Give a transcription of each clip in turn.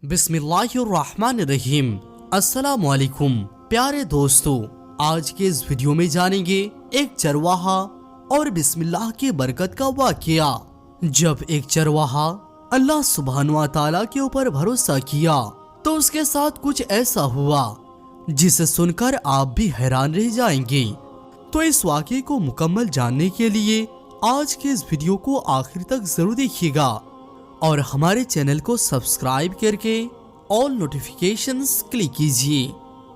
बिस्मिल्लाहिर्रहमानिर्रहीम। अस्सलाम वालेकुम प्यारे दोस्तों, आज के इस वीडियो में जानेंगे एक चरवाहा और बिस्मिल्लाह की बरकत का वाकया। जब एक चरवाहा अल्लाह सुब्हानहू व तआला के ऊपर भरोसा किया तो उसके साथ कुछ ऐसा हुआ जिसे सुनकर आप भी हैरान रह जाएंगे। तो इस वाकये को मुकम्मल जानने के लिए आज के इस वीडियो को आखिर तक जरूर देखिएगा और हमारे चैनल को सब्सक्राइब करके ऑल नोटिफिकेशंस क्लिक कीजिए।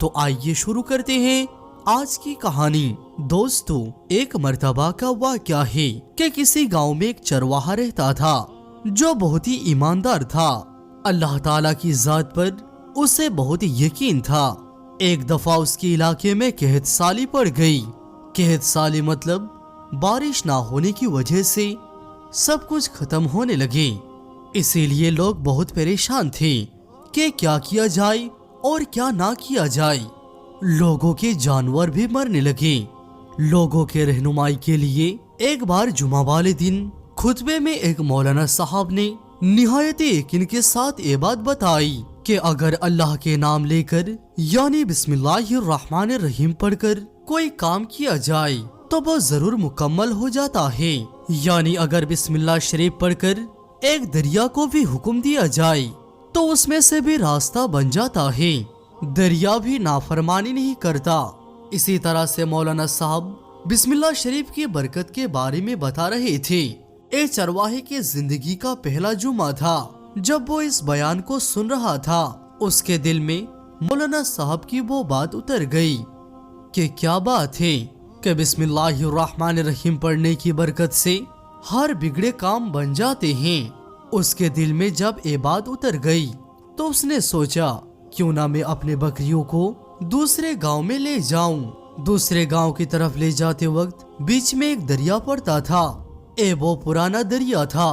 तो आइए शुरू करते हैं आज की कहानी। दोस्तों, एक मर्तबा का वाकया है कि किसी गांव में एक चरवाहा रहता था जो बहुत ही ईमानदार था। अल्लाह ताला की जात पर उसे बहुत ही यकीन था। एक दफा उसके इलाके में कहत साली पड़ गई। कहत साली मतलब बारिश ना होने की वजह से सब कुछ खत्म होने लगे। इसीलिए लोग बहुत परेशान थे कि क्या किया जाए और क्या ना किया जाए। लोगों के जानवर भी मरने लगे। लोगों के रहनुमाई के लिए एक बार जुमा वाले दिन खुतबे में एक मौलाना साहब ने निहायत यकीन के साथ ये बात बताई कि अगर अल्लाह के नाम लेकर यानी बिस्मिल्लाहिर्रहमानिर्रहीम पढ़कर कोई काम किया जाए तो वो जरूर मुकम्मल हो जाता है। यानी अगर बिस्मिल्लाह शरीफ पढ़कर एक दरिया को भी हुक्म दिया जाए तो उसमें से भी रास्ता बन जाता है। दरिया भी नाफरमानी नहीं करता। इसी तरह से मौलाना साहब बिस्मिल्लाह शरीफ की बरकत के बारे में बता रहे थे। ए चरवाहे की जिंदगी का पहला जुमा था। जब वो इस बयान को सुन रहा था उसके दिल में मौलाना साहब की वो बात उतर गई कि क्या बात है कि बिस्मिल्लाहिर्रहमानिर्रहीम पढ़ने की बरकत से हर बिगड़े काम बन जाते हैं। उसके दिल में जब ये बात उतर गई तो उसने सोचा क्यों ना मैं अपने बकरियों को दूसरे गांव में ले जाऊं। दूसरे गांव की तरफ ले जाते वक्त बीच में एक दरिया पड़ता था। वो पुराना दरिया था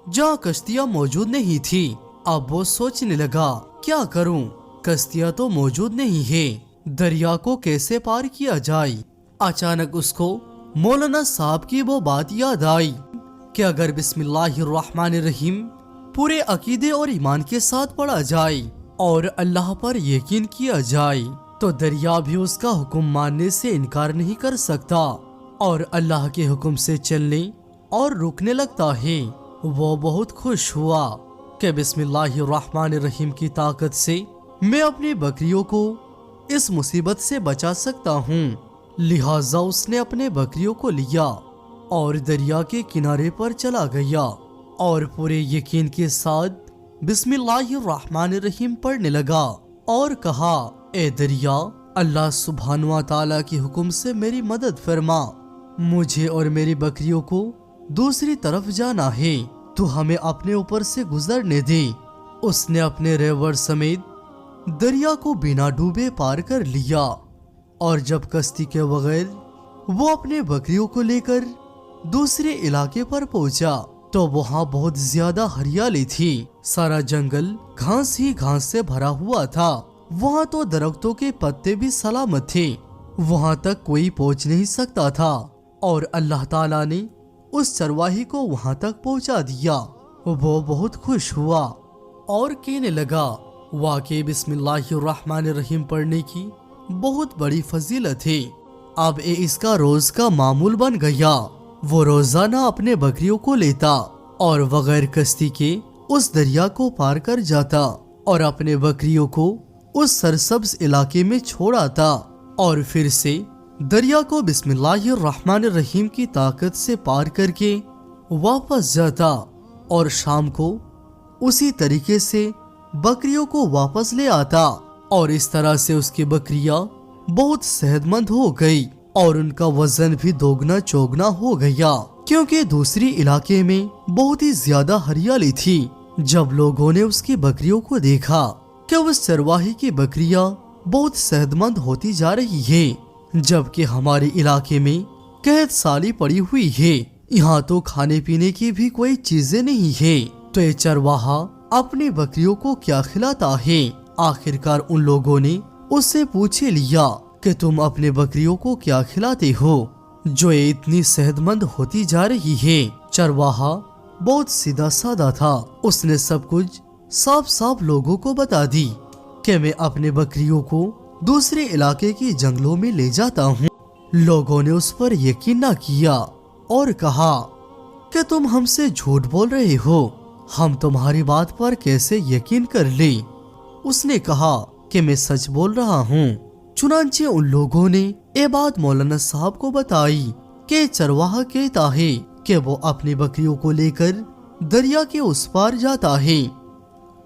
जहाँ कश्तियाँ मौजूद नहीं थी। अब वो सोचने लगा क्या करूं, कश्तियाँ तो मौजूद नहीं है, दरिया को कैसे पार किया जाए। अचानक उसको मौलाना साहब की वो बात याद आई कि अगर बिस्मिल्लाहिर्रहमानिर्रहीम पूरे अकीदे और ईमान के साथ पढ़ा जाए और अल्लाह पर यकीन किया जाए तो दरिया भी उसका हुक्म मानने से इनकार नहीं कर सकता और अल्लाह के हुक्म से चलने और रुकने लगता है। वो बहुत खुश हुआ कि बिस्मिल्लाहिर्रहमानिर्रहीम की ताकत से मैं अपनी बकरियों को इस मुसीबत से बचा सकता हूँ। लिहाजा उसने अपने बकरियों को लिया और दरिया के किनारे पर चला गया और पूरे यकीन के साथ बिस्मिल्लाहिर्रहमानिर्रहीम पढ़ने लगा और कहा, ए दरिया, अल्लाह सुब्हानहू व तआला के हुक्म से मेरी मदद फरमा। मुझे और मेरी बकरियों को दूसरी तरफ जाना है, तू हमें अपने ऊपर से गुजरने दे। उसने अपने रेवर समेत दरिया को बिना डूबे पार कर लिया और जब कश्ती के बगैर वो अपने बकरियों को लेकर दूसरे इलाके पर पहुंचा तो वहाँ बहुत ज्यादा हरियाली थी। सारा जंगल घास ही घास से भरा हुआ था। वहाँ तो दरख्तों के पत्ते भी सलामत थे, वहाँ तक कोई पहुँच नहीं सकता था और अल्लाह ताला ने उस चरवाहे को वहाँ तक पहुँचा दिया। वो बहुत खुश हुआ और कहने लगा, वाकई बिस्मिल्लाहिर्रहमानिर्रहीम पढ़ने की बहुत बड़ी फजीलत है। अब ये इसका रोज का मामूल बन गया। वो रोजाना अपने बकरियों को लेता और बगैर कश्ती के उस दरिया को पार कर जाता और अपने बकरियों को उस सरसब्ज इलाके में छोड़ आता और फिर से दरिया को बिस्मिल्लाहिर्रहमानिर्रहीम की ताकत से पार करके वापस जाता और शाम को उसी तरीके से बकरियों को वापस ले आता और इस तरह से उसकी बकरियां बहुत सेहतमंद हो गई और उनका वजन भी दोगुना चौगुना हो गया क्योंकि दूसरी इलाके में बहुत ही ज्यादा हरियाली थी। जब लोगों ने उसकी बकरियों को देखा कि उस चरवाहे की बकरियां बहुत सेहतमंद होती जा रही है जबकि हमारे इलाके में कहत साली पड़ी हुई है, यहाँ तो खाने पीने की भी कोई चीजें नहीं है, तो ये चरवाहा अपनी बकरियों को क्या खिलाता है। आखिरकार उन लोगों ने उससे पूछे लिया कि तुम अपने बकरियों को क्या खिलाते हो जो ये इतनी सेहतमंद होती जा रही है। चरवाहा बहुत सीधा साधा था। उसने सब कुछ साफ साफ लोगों को बता दी कि मैं अपने बकरियों को दूसरे इलाके के जंगलों में ले जाता हूँ। लोगों ने उस पर यकीन न किया और कहा कि तुम हमसे झूठ बोल रहे हो, हम तुम्हारी बात पर कैसे यकीन कर ले। उसने कहा कि मैं सच बोल रहा हूँ। चुनांचे उन लोगों ने ये बात मौलाना साहब को बताई कि चरवाहा कहता है कि वो अपनी बकरियों को लेकर दरिया के उस पार जाता है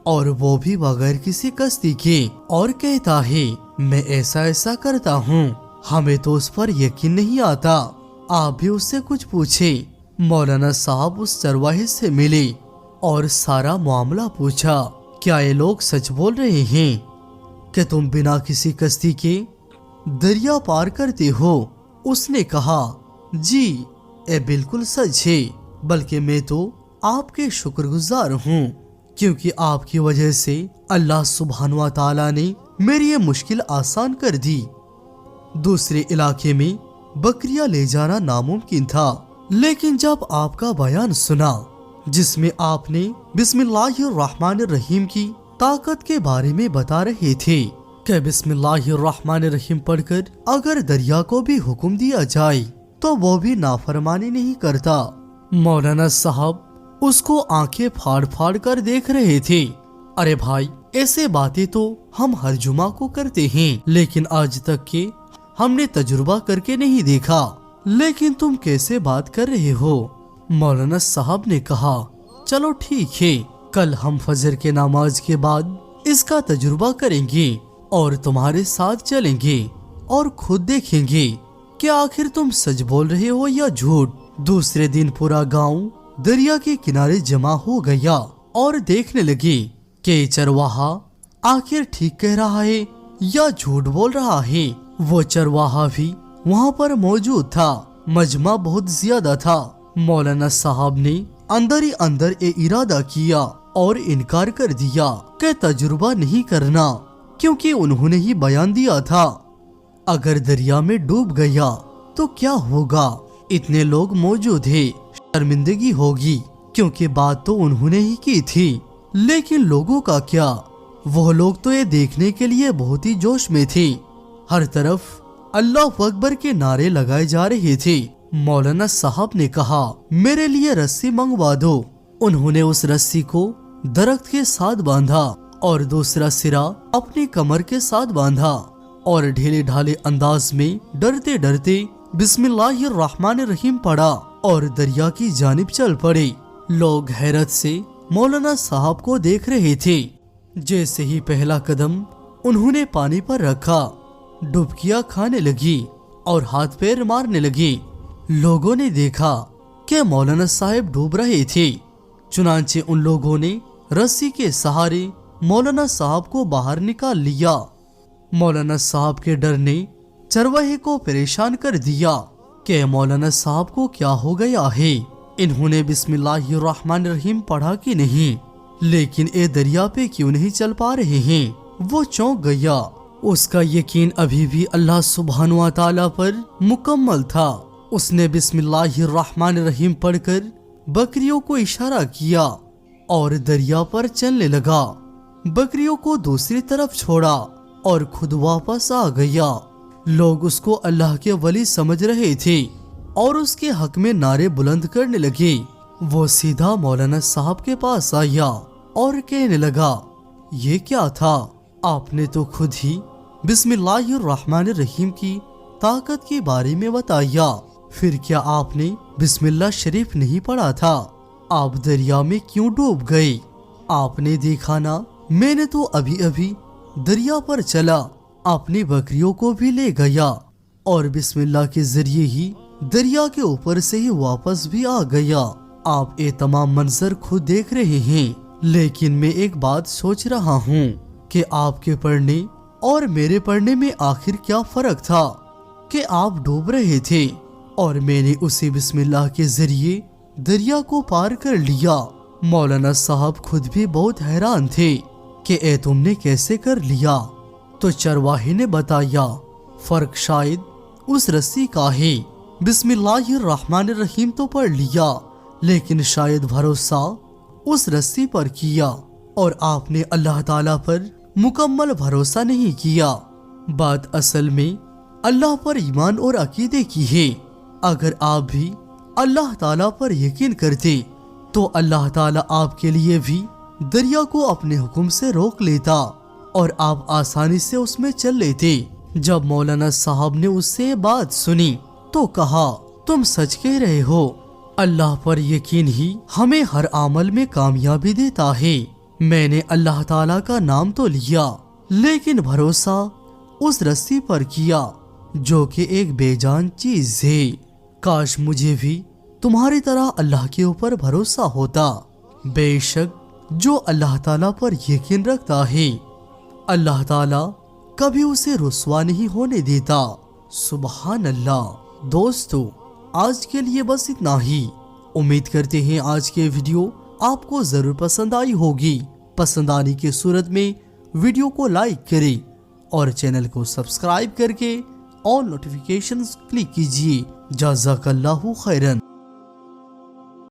और वो भी बगैर किसी कश्ती के, और कहता है मैं ऐसा ऐसा करता हूँ, हमें तो उस पर यकीन नहीं आता, आप भी उससे कुछ पूछे। मौलाना साहब उस चरवाहे से मिले और सारा मामला पूछा। क्या ये लोग सच बोल रहे हैं कि तुम बिना किसी कश्ती के दरिया पार करते हो? उसने कहा जी ये बिल्कुल सच है, बल्कि मैं तो आपके शुक्रगुजार हूँ क्योंकि आपकी वजह से अल्लाह सुब्हानहू व तआला ने मेरी ये मुश्किल आसान कर दी। दूसरे इलाके में बकरियां ले जाना नामुमकिन था, लेकिन जब आपका बयान सुना जिसमें आपने बिस्मिल्लाहिर्रहमानिर्रहीम की ताकत के बारे में बता रहे थे कि बिस्मिल्लाहिर्रहमानिर्रहीम पढ़कर अगर दरिया को भी हुक्म दिया जाए तो वो भी नाफरमानी नहीं करता। मौलाना साहब उसको आंखें फाड़ फाड़ कर देख रहे थे। अरे भाई, ऐसे बातें तो हम हर जुमा को करते हैं, लेकिन आज तक के हमने तजुर्बा करके नहीं देखा। लेकिन तुम कैसे बात कर रहे हो? मौलाना साहब ने कहा चलो ठीक है, कल हम फजर के नमाज के बाद इसका तजुर्बा करेंगे और तुम्हारे साथ चलेंगे और खुद देखेंगे कि आखिर तुम सच बोल रहे हो या झूठ। दूसरे दिन पूरा गांव दरिया के किनारे जमा हो गया और देखने लगे कि चरवाहा आखिर ठीक कह रहा है या झूठ बोल रहा है। वो चरवाहा भी वहाँ पर मौजूद था। मजमा बहुत ज्यादा था। मौलाना साहब ने अंदर ही अंदर ये इरादा किया और इनकार कर दिया कि तजुर्बा नहीं करना, क्योंकि उन्होंने ही बयान दिया था अगर दरिया में डूब गया तो क्या होगा, इतने लोग मौजूद हैं, शर्मिंदगी होगी, क्योंकि बात तो उन्होंने ही की थी। लेकिन लोगों का क्या, वो लोग तो ये देखने के लिए बहुत ही जोश में थे। हर तरफ अल्लाह अकबर के नारे लगाए जा रहे थे। मौलाना साहब ने कहा मेरे लिए रस्सी मंगवा दो। उन्होंने उस रस्सी को दरख्त के साथ बांधा और दूसरा सिरा अपनी कमर के साथ बांधा और ढीले ढाले अंदाज में डरते डरते बिस्मिल्लाहिर्रहमानिर्रहीम पढ़ा और दरिया की जानिब चल पड़े। लोग हैरत से मौलाना साहब को देख रहे थे। जैसे ही पहला कदम उन्होंने पानी पर रखा, डुबकियां खाने लगी और हाथ पैर मारने लगी। लोगों ने देखा कि मौलाना साहब डूब रहे थे। चुनांचे उन लोगों ने रस्सी के सहारे मौलाना साहब को बाहर निकाल लिया। मौलाना साहब के डर ने चरवाहे को परेशान कर दिया कि मौलाना साहब को क्या हो गया है, इन्होंने बिस्मिल्लाहिर्रहमानिर्रहीम पढ़ा कि नहीं, लेकिन ये दरिया पे क्यों नहीं चल पा रहे हैं। वो चौंक गया। उसका यकीन अभी भी अल्लाह सुब्हानहू व तआला पर मुकम्मल था। उसने बिस्मिल्लाहिर्रहमानिर्रहीम पढ़कर बकरियों को इशारा किया और दरिया पर चलने लगा। बकरियों को दूसरी तरफ छोड़ा और खुद वापस आ गया। लोग उसको अल्लाह के वली समझ रहे थे और उसके हक में नारे बुलंद करने लगे। वो सीधा मौलाना साहब के पास आया और कहने लगा ये क्या था, आपने तो खुद ही बिस्मिल्लाहिर्रहमानिर्रहीम की ताकत के बारे में बताया, फिर क्या आपने बिस्मिल्लाह शरीफ नहीं पढ़ा था? आप दरिया में क्यों डूब गए? आपने देखा ना, मैंने तो अभी अभी दरिया पर चला, अपनी बकरियों को भी ले गया और बिस्मिल्लाह के जरिए ही दरिया के ऊपर से ही वापस भी आ गया। आप ये तमाम मंजर खुद देख रहे हैं, लेकिन मैं एक बात सोच रहा हूँ कि आपके पढ़ने और मेरे पढ़ने में आखिर क्या फर्क था कि आप डूब रहे थे और मैंने उसी बिस्मिल्लाह के जरिए दरिया को पार कर लिया। मौलाना साहब खुद भी बहुत हैरान थे कि ए तुमने कैसे कर लिया। तो चरवाहे ने बताया फर्क शायद उस रस्सी का है। बिस्मिल्लाहिर्रहमानिर्रहीम तो पढ़ लिया, लेकिन शायद भरोसा उस रस्सी पर किया اور آپ نے اللہ تعالیٰ پر مکمل بھروسہ نہیں کیا۔ بات اصل میں اللہ پر ایمان اور عقیدے کی ہے۔ اگر آپ بھی اللہ تعالیٰ پر یقین کرتے تو اللہ تعالیٰ آپ کے لیے بھی دریا کو اپنے حکم سے روک لیتا اور آپ آسانی سے اس میں چل لیتے۔ جب مولانا صاحب نے اس سے بات سنی تو کہا، تم سچ کہہ رہے ہو، اللہ پر یقین ہی ہمیں ہر عمل میں کامیابی دیتا ہے۔ میں نے اللہ تعالیٰ کا نام تو لیا لیکن بھروسہ اس رسی پر کیا جو کہ ایک بے جان چیز ہے۔ کاش مجھے بھی تمہاری طرح اللہ کے اوپر بھروسہ ہوتا۔ بے شک جو اللہ تعالیٰ پر یقین رکھتا ہے اللہ تعالیٰ کبھی اسے رسوا نہیں ہونے دیتا۔ سبحان اللہ۔ دوستو آج کے لیے بس اتنا ہی۔ امید کرتے ہیں آج کے ویڈیو آپ کو ضرور پسند آئی ہوگی۔ پسند آنے کی صورت میں ویڈیو کو لائک کریں اور چینل کو سبسکرائب کر کے آل نوٹیفیکیشنز کلک کیجیے۔ جزاک اللہ خیرن۔